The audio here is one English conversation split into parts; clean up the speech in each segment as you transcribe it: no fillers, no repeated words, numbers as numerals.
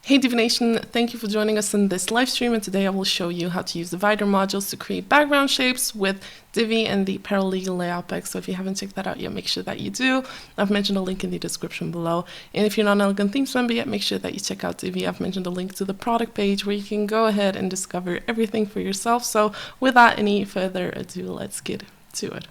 Hey Divination, thank you for joining us in this live stream, and today I will show you how to use divider modules to create background shapes with Divi and the Paralegal Layout Pack. So if you haven't checked that out yet, make sure that you do. I've mentioned a link in the description below. And if you're not an Elegant Themes member yet, make sure that you check out Divi. I've mentioned a link to the product page where you can go ahead and discover everything for yourself. So without any further ado, let's get to it.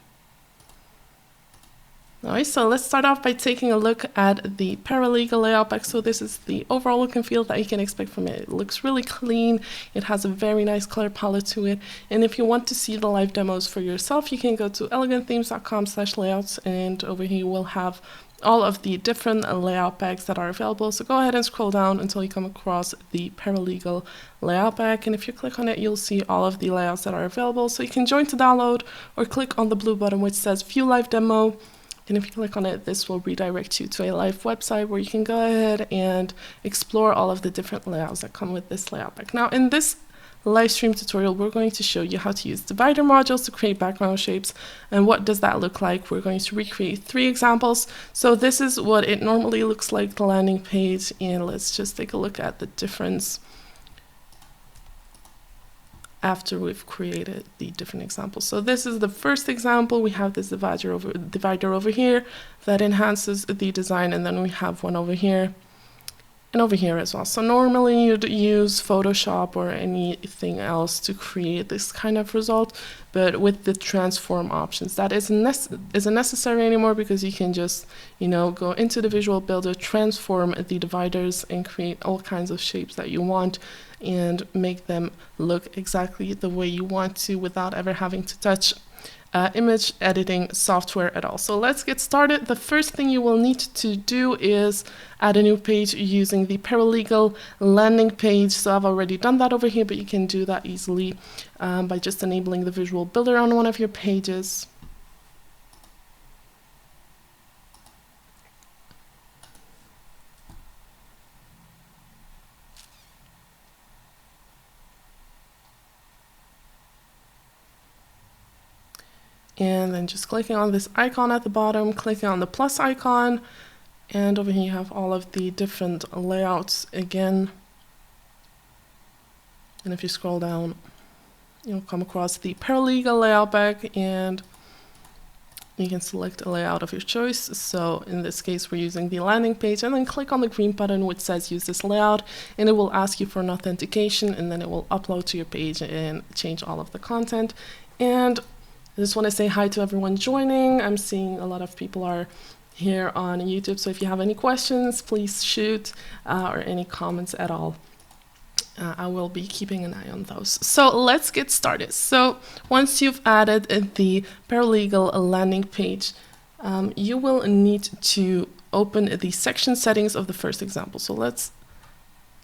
Alright, so let's start off by taking a look at the Paralegal Layout Pack. So this is the overall look and feel that you can expect from it. It looks really clean. It has a very nice color palette to it. And if you want to see the live demos for yourself, you can go to elegantthemes.com/layouts, and over here we'll have all of the different layout packs that are available. So go ahead and scroll down until you come across the Paralegal Layout Pack, and if you click on it, you'll see all of the layouts that are available. So you can join to download or click on the blue button which says View Live Demo. And if you click on it, this will redirect you to a live website where you can go ahead and explore all of the different layouts that come with this layout pack. Now, in this live stream tutorial, we're going to show you how to use divider modules to create background shapes. And what does that look like? We're going to recreate 3 examples. So this is what it normally looks like, the landing page. And let's just take a look at the difference after we've created the different examples. So this is the first example. We have this divider over here that enhances the design, and then we have one over here and over here as well. So normally you'd use Photoshop or anything else to create this kind of result, but with the transform options, that isn't necessary anymore, because you can just, go into the visual builder, transform the dividers, and create all kinds of shapes that you want and make them look exactly the way you want to without ever having to touch image editing software at all. So let's get started. The first thing you will need to do is add a new page using the Paralegal landing page. So I've already done that over here, but you can do that easily by just enabling the visual builder on one of your pages. And then just clicking on this icon at the bottom, clicking on the plus icon, and over here you have all of the different layouts again. And if you scroll down, you'll come across the Paralegal Layout Pack, and you can select a layout of your choice. So in this case, we're using the landing page, and then click on the green button which says use this layout, and it will ask you for an authentication, and then it will upload to your page and change all of the content. And I just want to say hi to everyone joining. I'm seeing a lot of people are here on YouTube, so if you have any questions, please shoot, or any comments at all. I will be keeping an eye on those. So let's get started. So once you've added the Paralegal landing page, you will need to open the section settings of the first example. So let's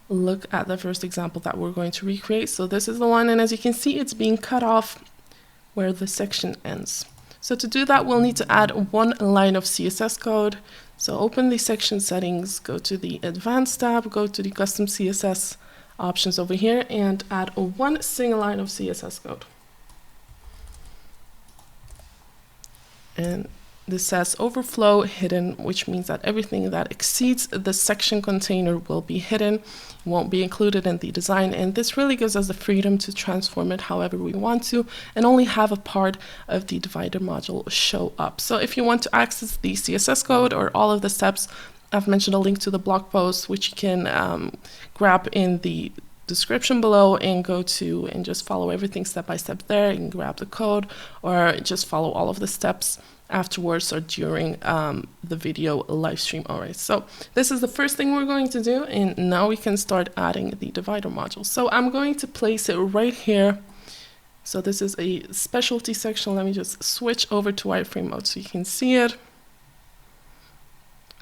look at the first example that we're going to recreate. So this is the one, and as you can see, it's being cut off where the section ends. So to do that, we'll need to add 1 line of CSS code. So open the section settings, go to the advanced tab, go to the custom CSS options over here, and add 1 single line of CSS code. And this says overflow hidden, which means that everything that exceeds the section container will be hidden, won't be included in the design. And this really gives us the freedom to transform it however we want to, and only have a part of the divider module show up. So if you want to access the CSS code or all of the steps, I've mentioned a link to the blog post, which you can grab in the description below and go to and just follow everything step by step there. You can grab the code or just follow all of the steps afterwards or during the video live stream. Alright, so this is the first thing we're going to do, and now we can start adding the divider module. So I'm going to place it right here. So this is a specialty section. Let me just switch over to wireframe mode so you can see it.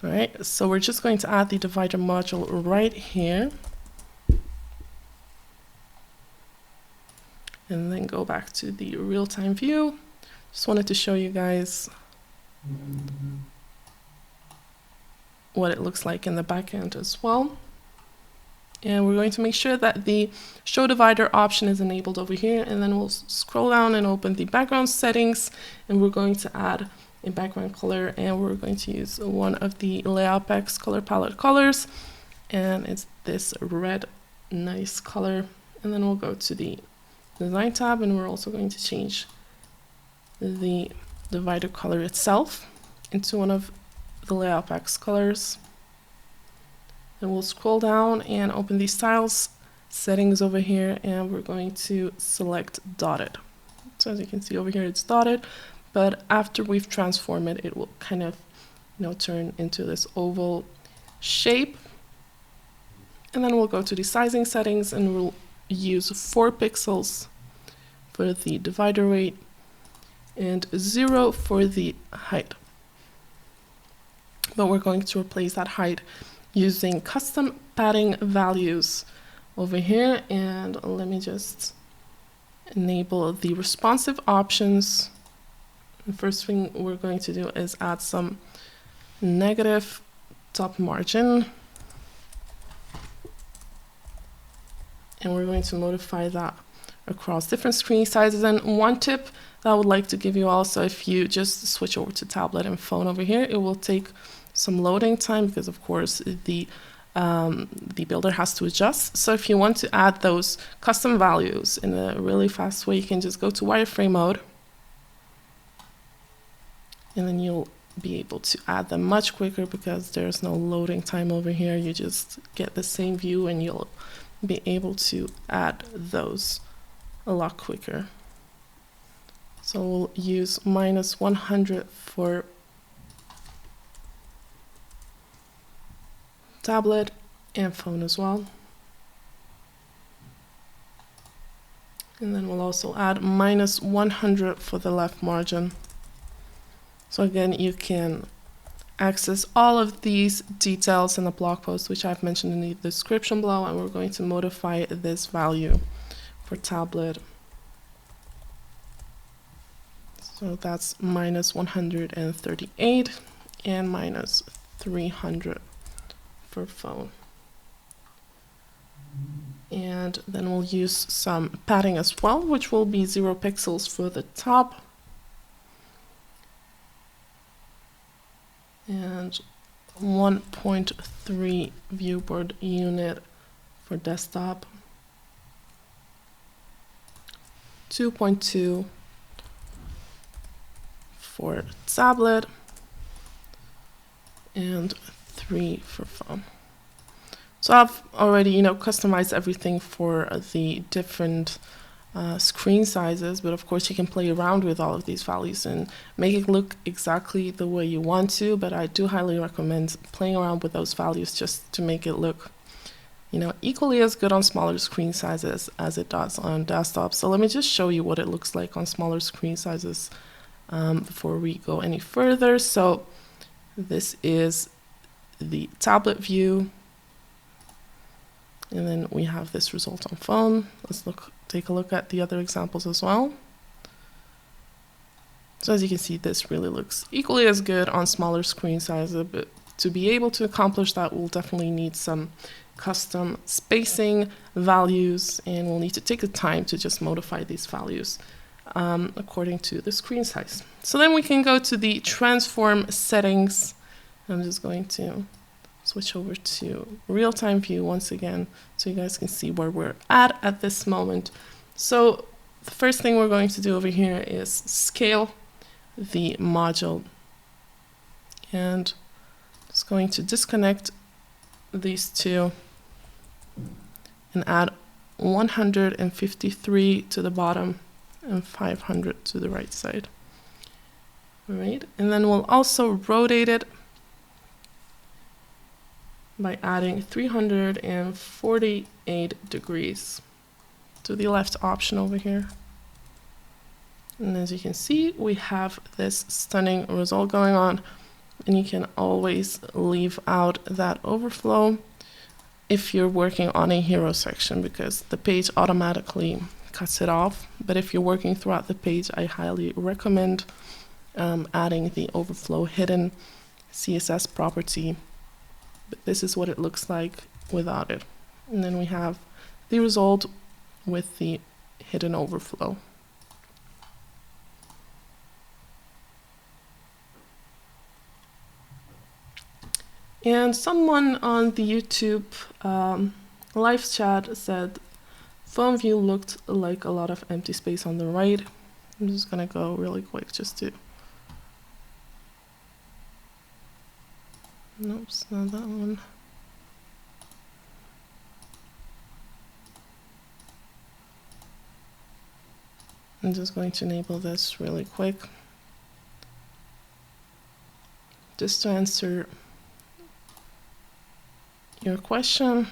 Alright, so we're just going to add the divider module right here. And then go back to the real-time view. Just wanted to show you guys what it looks like in the back end as well. And we're going to make sure that the show divider option is enabled over here, and then we'll scroll down and open the background settings, and we're going to add a background color, and we're going to use one of the Layout Pack's color palette colors, and it's this red nice color. And then we'll go to the design tab, and we're also going to change the divider color itself into one of the layout pack's colors. Then we'll scroll down and open the styles settings over here, and we're going to select dotted. So as you can see over here, it's dotted, but after we've transformed it, it will kind of, turn into this oval shape. And then we'll go to the sizing settings, and we'll use 4 pixels for the divider weight and 0 for the height. But we're going to replace that height using custom padding values over here. And let me just enable the responsive options. The first thing we're going to do is add some negative top margin. And we're going to modify that across different screen sizes. And one tip that I would like to give you also, if you just switch over to tablet and phone over here, it will take some loading time because of course the builder has to adjust. So if you want to add those custom values in a really fast way, you can just go to wireframe mode, and then you'll be able to add them much quicker because there's no loading time over here. You just get the same view and you'll be able to add those a lot quicker. So we'll use -100 for tablet and phone as well. And then we'll also add -100 for the left margin. So again, you can access all of these details in the blog post, which I've mentioned in the description below, and we're going to modify this value for tablet. So that's -138 and -300 for phone. And then we'll use some padding as well, which will be 0 pixels for the top and 1.3 viewport unit for desktop, 2.2 for tablet, and 3 for phone. So I've already, customized everything for the different screen sizes, but of course you can play around with all of these values and make it look exactly the way you want to. But I do highly recommend playing around with those values just to make it look, equally as good on smaller screen sizes as it does on desktop. So let me just show you what it looks like on smaller screen sizes before we go any further. So this is the tablet view, and then we have this result on phone. Let's take a look at the other examples as well. So as you can see, this really looks equally as good on smaller screen sizes, but to be able to accomplish that, we'll definitely need some custom spacing values, and we'll need to take the time to just modify these values according to the screen size. So then we can go to the transform settings. I'm just going to switch over to real-time view once again so you guys can see where we're at this moment. So the first thing we're going to do over here is scale the module, and just going to disconnect these two and add 153 to the bottom and 500 to the right side. All right, and then we'll also rotate it by adding 348 degrees to the left option over here. And as you can see, we have this stunning result going on, and you can always leave out that overflow if you're working on a hero section because the page automatically cuts it off. But if you're working throughout the page, I highly recommend adding the overflow hidden CSS property. But this is what it looks like without it. And then we have the result with the hidden overflow. And someone on the YouTube live chat said phone view looked like a lot of empty space on the right. I'm just gonna go really quick just to... Nope, it's not that one. I'm just going to enable this really quick. Just to answer your question.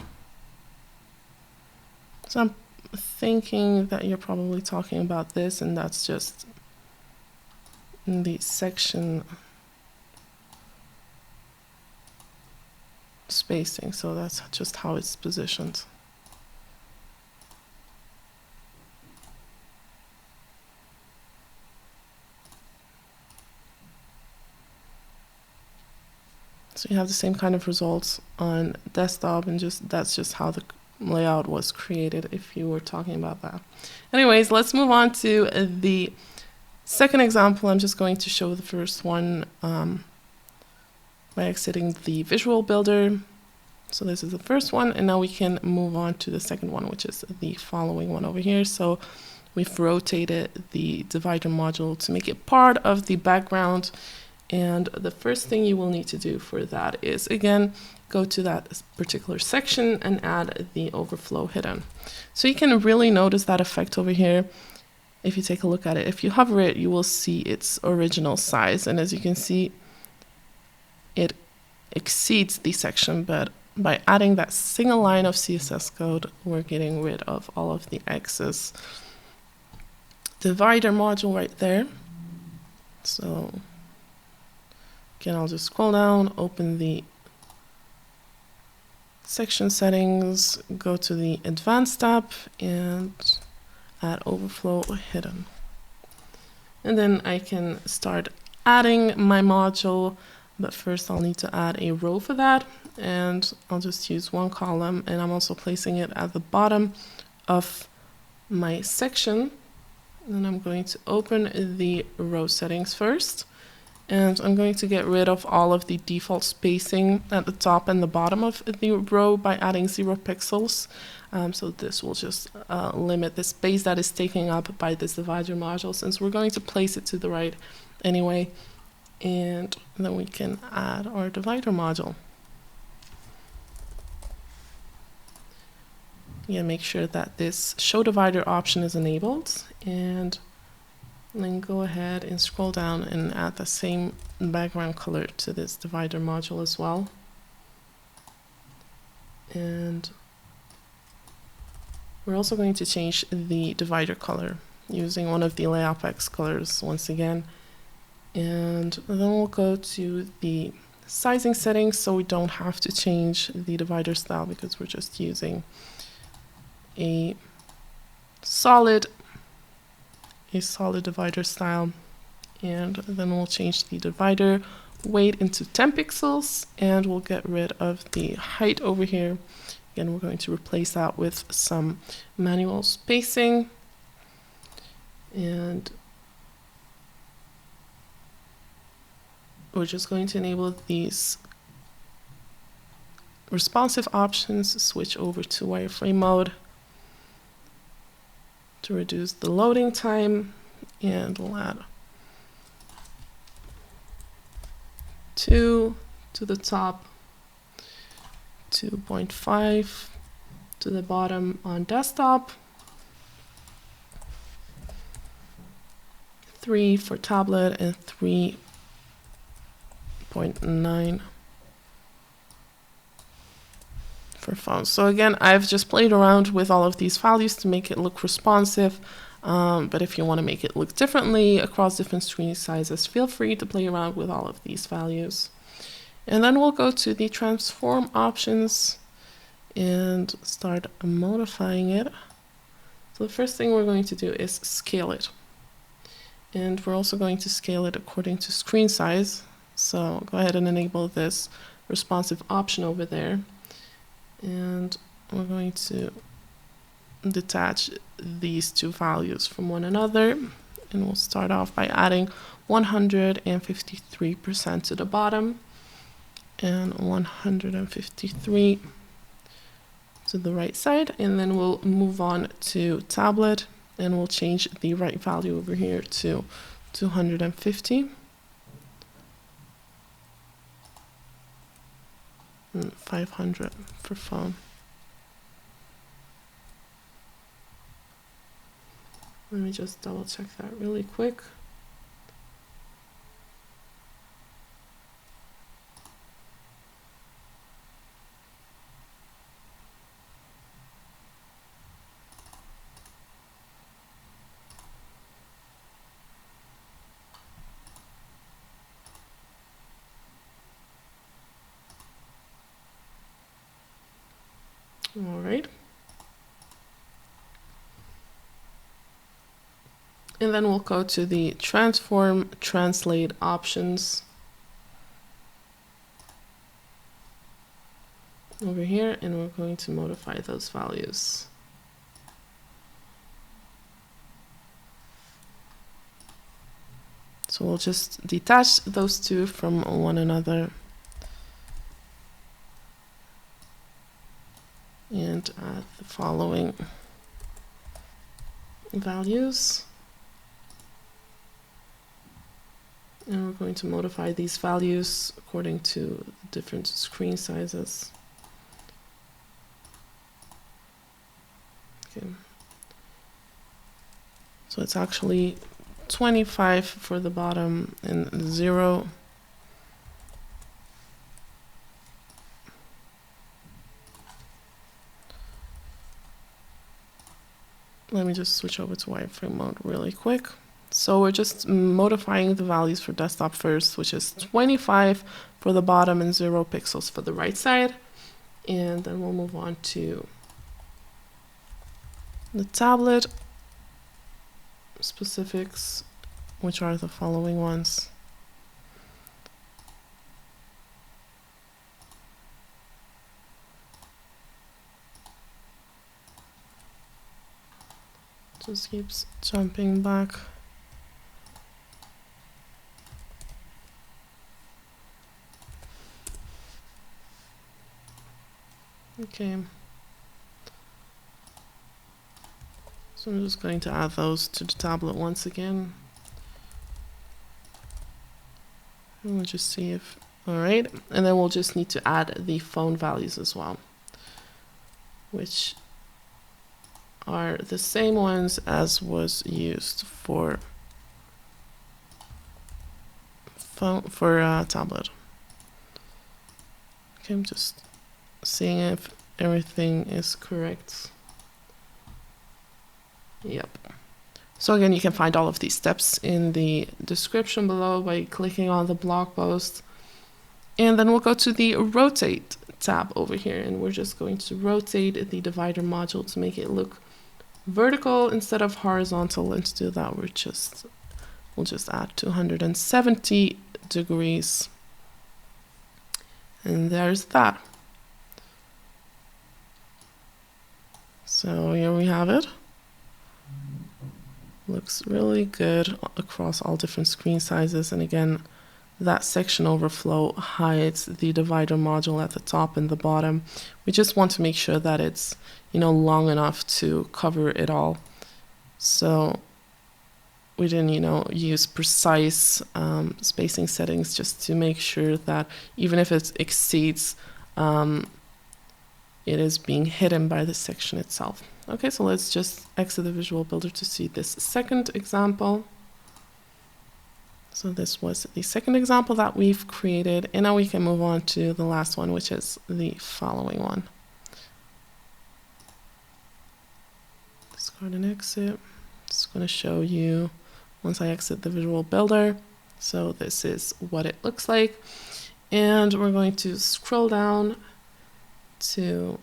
So I'm thinking that you're probably talking about this, and that's just the section spacing. So that's just how it's positioned. So you have the same kind of results on desktop, and that's just how the layout was created if you were talking about that. Anyways, let's move on to the second example. I'm just going to show the first one by exiting the visual builder. So this is the first one, and now we can move on to the second one, which is the following one over here. So we've rotated the divider module to make it part of the background. And the first thing you will need to do for that is, again, go to that particular section and add the overflow hidden. So you can really notice that effect over here. If you take a look at it, if you hover it, you will see its original size. And as you can see, it exceeds the section, but by adding that single line of CSS code, we're getting rid of all of the excess divider module right there. So again, I'll just scroll down, open the section settings, go to the advanced tab, and add overflow hidden. And then I can start adding my module, but first I'll need to add a row for that, and I'll just use one column, and I'm also placing it at the bottom of my section. And I'm going to open the row settings first. And I'm going to get rid of all of the default spacing at the top and the bottom of the row by adding 0 pixels. So this will just limit the space that is taken up by this divider module, since we're going to place it to the right anyway. And then we can add our divider module. Yeah, make sure that this show divider option is enabled, and then go ahead and scroll down and add the same background color to this divider module as well. And we're also going to change the divider color using one of the Layout Pack's colors once again. And then we'll go to the sizing settings, so we don't have to change the divider style because we're just using a solid divider style. And then we'll change the divider weight into 10 pixels, and we'll get rid of the height over here. Again, we're going to replace that with some manual spacing, and we're just going to enable these responsive options, switch over to wireframe mode to reduce the loading time, and we'll add 2 to the top, 2.5 to the bottom on desktop, 3 for tablet, and 3.9 for phone. So again, I've just played around with all of these values to make it look responsive, but if you want to make it look differently across different screen sizes, feel free to play around with all of these values. And then we'll go to the transform options and start modifying it. So the first thing we're going to do is scale it. And we're also going to scale it according to screen size. So go ahead and enable this responsive option over there. And we're going to detach these two values from one another. And we'll start off by adding 153% to the bottom. and 153 to the right side, and then we'll move on to tablet and we'll change the right value over here to 250 and 500 for phone. Let me just double check that really quick. All right. And then we'll go to the transform translate options over here, and we're going to modify those values. So we'll just detach those two from one another and add the following values. And we're going to modify these values according to different screen sizes. Okay. So it's actually 25 for the bottom and 0. Let me just switch over to wireframe mode really quick. So we're just modifying the values for desktop first, which is 25 for the bottom and 0 pixels for the right side. And then we'll move on to the tablet specifics, which are the following ones. Just keeps jumping back. Okay. So I'm just going to add those to the tablet once again. And we'll just see if, all right. And then we'll just need to add the phone values as well, which are the same ones as was used for phone, for tablet. Okay, I'm just seeing if everything is correct. Yep. So again, you can find all of these steps in the description below by clicking on the blog post. And then we'll go to the rotate tab over here, and we're just going to rotate the divider module to make it look vertical instead of horizontal. And to do that, we'll just add 270 degrees. And there's that. So here we have it. Looks really good across all different screen sizes. And again, that section overflow hides the divider module at the top and the bottom. We just want to make sure that it's, long enough to cover it all. So we didn't, use precise spacing settings just to make sure that even if it exceeds, it is being hidden by the section itself. Okay, so let's just exit the Visual Builder to see this second example. So this was the second example that we've created, and now we can move on to the last one, which is the following one. Discard and exit. It's going to show you once I exit the Visual Builder. So this is what it looks like. And we're going to scroll down to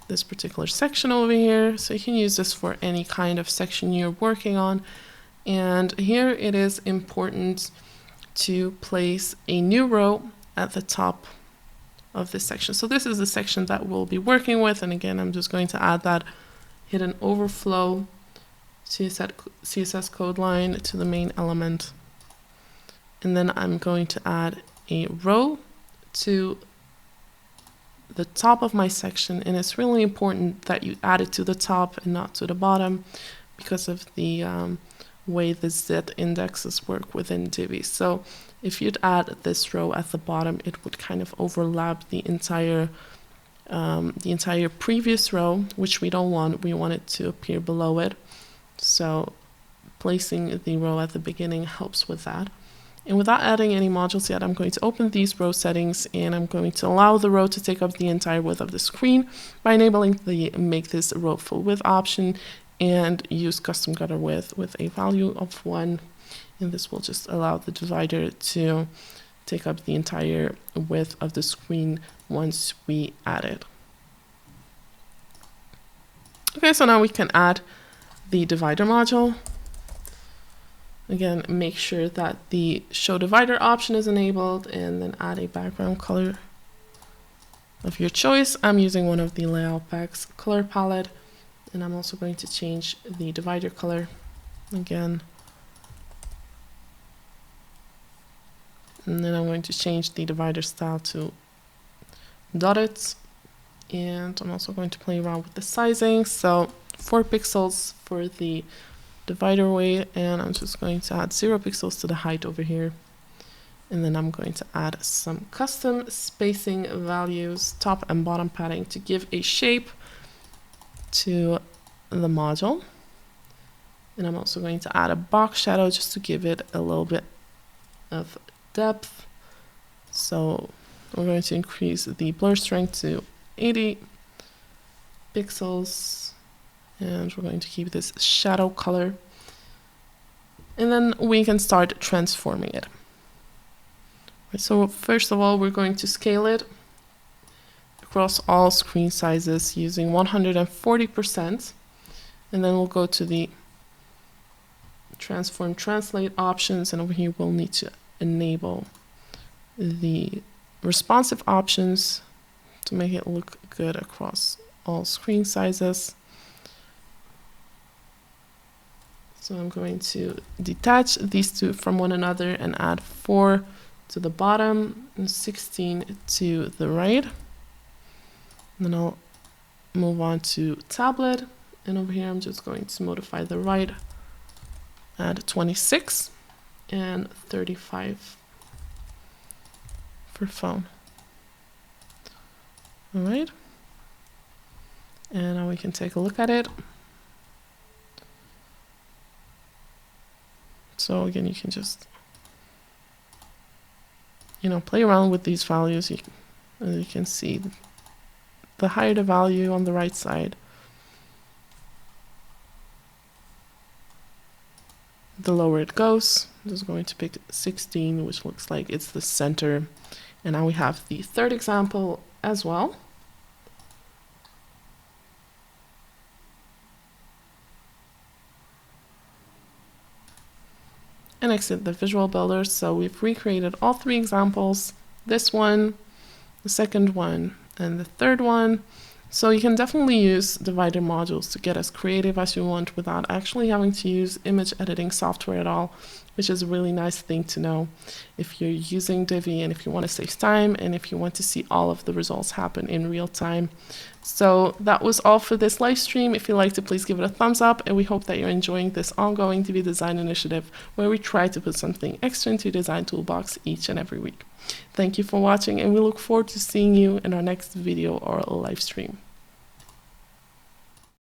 this particular section over here. So you can use this for any kind of section you're working on. And here it is important to place a new row at the top of this section. So this is the section that we'll be working with. And again, I'm just going to add that hidden overflow CSS code line to the main element. And then I'm going to add a row to the top of my section, and it's really important that you add it to the top and not to the bottom because of the way the Z indexes work within Divi. So if you'd add this row at the bottom, it would kind of overlap the entire previous row, which we don't want. We want it to appear below it. So placing the row at the beginning helps with that. And without adding any modules yet, I'm going to open these row settings, and I'm going to allow the row to take up the entire width of the screen by enabling the make this row full width option and use custom gutter width with a value of 1. And this will just allow the divider to take up the entire width of the screen once we add it. Okay, so now we can add the divider module. Again, make sure that the show divider option is enabled, and then add a background color of your choice. I'm using one of the Layout Pack's color palette, and I'm also going to change the divider color again. And then I'm going to change the divider style to dotted, and I'm also going to play around with the sizing. So 4 pixels for the divider weight, and I'm just going to add 0 pixels to the height over here. And then I'm going to add some custom spacing values, top and bottom padding, to give a shape to the module. And I'm also going to add a box shadow just to give it a little bit of depth. So we're going to increase the blur strength to 80 pixels. And we're going to keep this shadow color. And then we can start transforming it. So first of all, we're going to scale it across all screen sizes using 140%. And then we'll go to the transform translate options. And over here, we'll need to enable the responsive options to make it look good across all screen sizes. So I'm going to detach these two from one another and add 4 to the bottom and 16 to the right. And then I'll move on to tablet. And over here, I'm just going to modify the right, add 26 and 35 for phone. All right. And now we can take a look at it. So again, you can just, play around with these values. As you can see, the higher the value on the right side, the lower it goes. I'm just going to pick 16, which looks like it's the center. And now we have the third example as well. And exit the visual builder. So we've recreated all 3 examples, this one, the second one, and the third one. So you can definitely use divider modules to get as creative as you want without actually having to use image editing software at all, which is a really nice thing to know if you're using Divi and if you want to save time and if you want to see all of the results happen in real time. So that was all for this live stream. If you liked it, please give it a thumbs up, and we hope that you're enjoying this ongoing Divi design initiative where we try to put something extra into your design toolbox each and every week. Thank you for watching, and we look forward to seeing you in our next video or live stream.